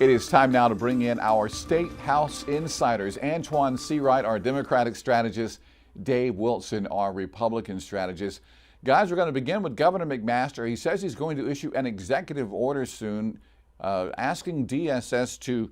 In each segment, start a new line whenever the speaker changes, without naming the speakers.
It is time now to bring in our State House Insiders. Antoine Seawright, our Democratic strategist, Dave Wilson, our Republican strategist. Guys, we're going to begin with Governor McMaster. He says he's going to issue an executive order soon asking DSS to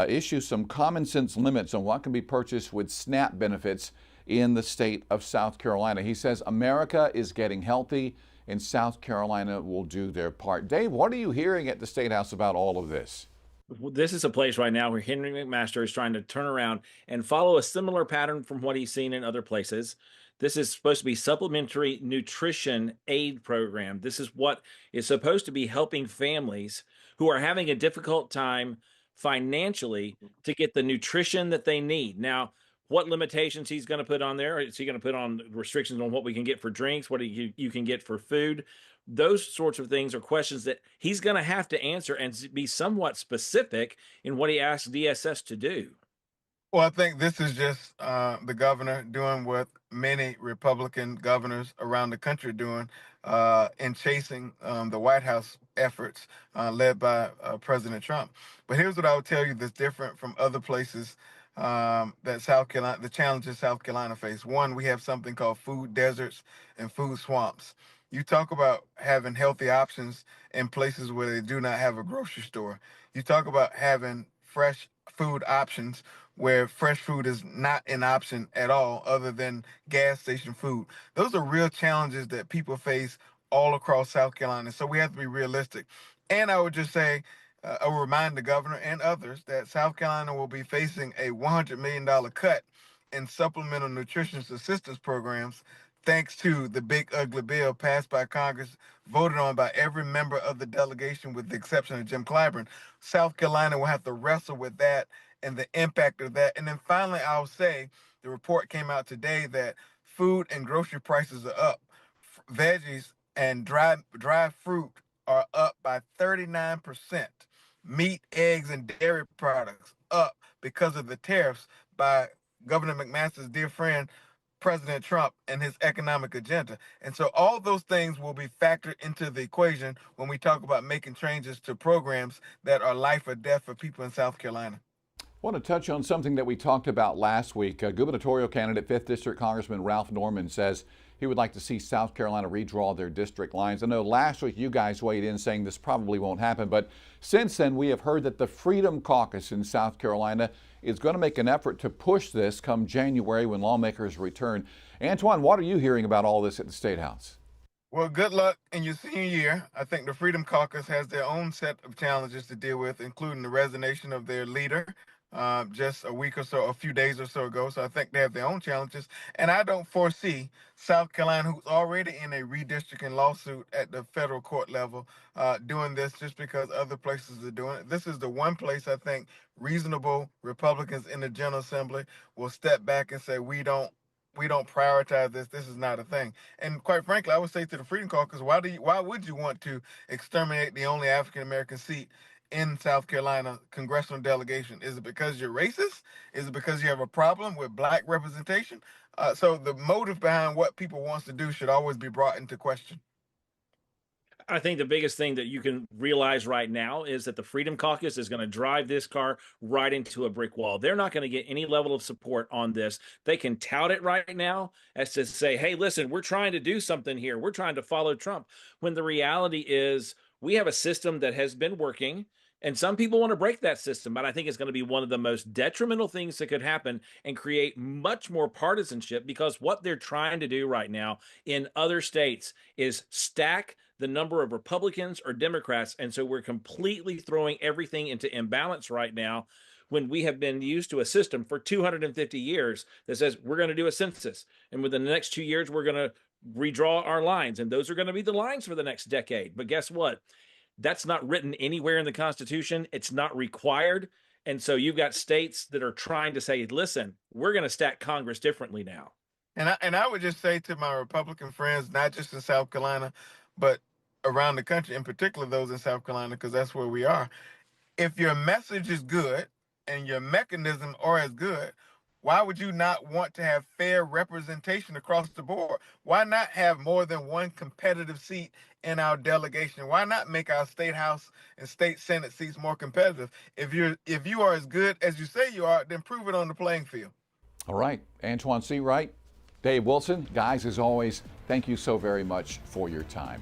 issue some common sense limits on what can be purchased with SNAP benefits in the state of South Carolina. He says America is getting healthy and South Carolina will do their part. Dave, what are you hearing at the State House about all of this?
This is a place right now where Henry McMaster is trying to turn around and follow a similar pattern from what he's seen in other places. This is supposed to be supplementary nutrition aid program. This is what is supposed to be helping families who are having a difficult time financially to get the nutrition that they need. Now, what limitations he's going to put on there? Is he going to put on restrictions on what we can get for drinks, what you can get for food? Those sorts of things are questions that he's going to have to answer and be somewhat specific in what he asks DSS to do.
Well, I think this is just the governor doing what many Republican governors around the country are doing in chasing the White House efforts led by President Trump. But here's what I would tell you that's different from other places that South Carolina, the challenges South Carolina face. One, we have something called food deserts and food swamps. You talk about having healthy options in places where they do not have a grocery store. You talk about having fresh food options where fresh food is not an option at all other than gas station food. Those are real challenges that people face all across South Carolina. So we have to be realistic. And I would just say, I will remind the governor and others that South Carolina will be facing a $100 million cut in supplemental nutrition assistance programs thanks to the big ugly bill passed by Congress, voted on by every member of the delegation with the exception of Jim Clyburn. South Carolina will have to wrestle with that and the impact of that. And then finally, I'll say the report came out today that food and grocery prices are up. Veggies and dry fruit are up by 39%. Meat, eggs, and dairy products up because of the tariffs by Governor McMaster's dear friend, President Trump, and his economic agenda. And so all those things will be factored into the equation when we talk about making changes to programs that are life or death for people in South Carolina.
I want to touch on something that we talked about last week. Gubernatorial candidate 5th District Congressman Ralph Norman says he would like to see South Carolina redraw their district lines. I know last week you guys weighed in saying this probably won't happen, but since then we have heard that the Freedom Caucus in South Carolina is going to make an effort to push this come January when lawmakers return. Antoine, what are you hearing about all this at the State House?
Well, good luck in your senior year. I think the Freedom Caucus has their own set of challenges to deal with, including the resignation of their leader just a week or so, a few days or so ago. So I think they have their own challenges. And I don't foresee South Carolina, who's already in a redistricting lawsuit at the federal court level, doing this just because other places are doing it. This is the one place I think reasonable Republicans in the General Assembly will step back and say, we don't prioritize this. This is not a thing. And quite frankly, I would say to the Freedom Caucus, why would you want to exterminate the only African American seat in South Carolina congressional delegation? Is it because you're racist? Is it because you have a problem with black representation? So the motive behind what people wants to do should always be brought into question.
I think the biggest thing that you can realize right now is that the Freedom Caucus is going to drive this car right into a brick wall. They're not going to get any level of support on this. They can tout it right now as to say, hey, listen, we're trying to do something here. We're trying to follow Trump. When the reality is we have a system that has been working. And some people want to break that system, but I think it's going to be one of the most detrimental things that could happen and create much more partisanship, because what they're trying to do right now in other states is stack the number of Republicans or Democrats. And so we're completely throwing everything into imbalance right now when we have been used to a system for 250 years that says we're going to do a census. And within the next 2 years, we're going to redraw our lines. And those are going to be the lines for the next decade. But guess what? That's not written anywhere in the Constitution. It's not required. And so you've got states that are trying to say, listen, we're going to stack Congress differently now.
And I would just say to my Republican friends, not just in South Carolina, but around the country, in particular those in South Carolina, because that's where we are. If your message is good and your mechanisms are as good, Why would you not want to have fair representation across the board? Why not have more than one competitive seat in our delegation? Why not make our state house and state senate seats more competitive? If you are as good as you say you are, then prove it on the playing field.
All right, Antoine Seawright, Dave Wilson, guys, as always, thank you so very much for your time.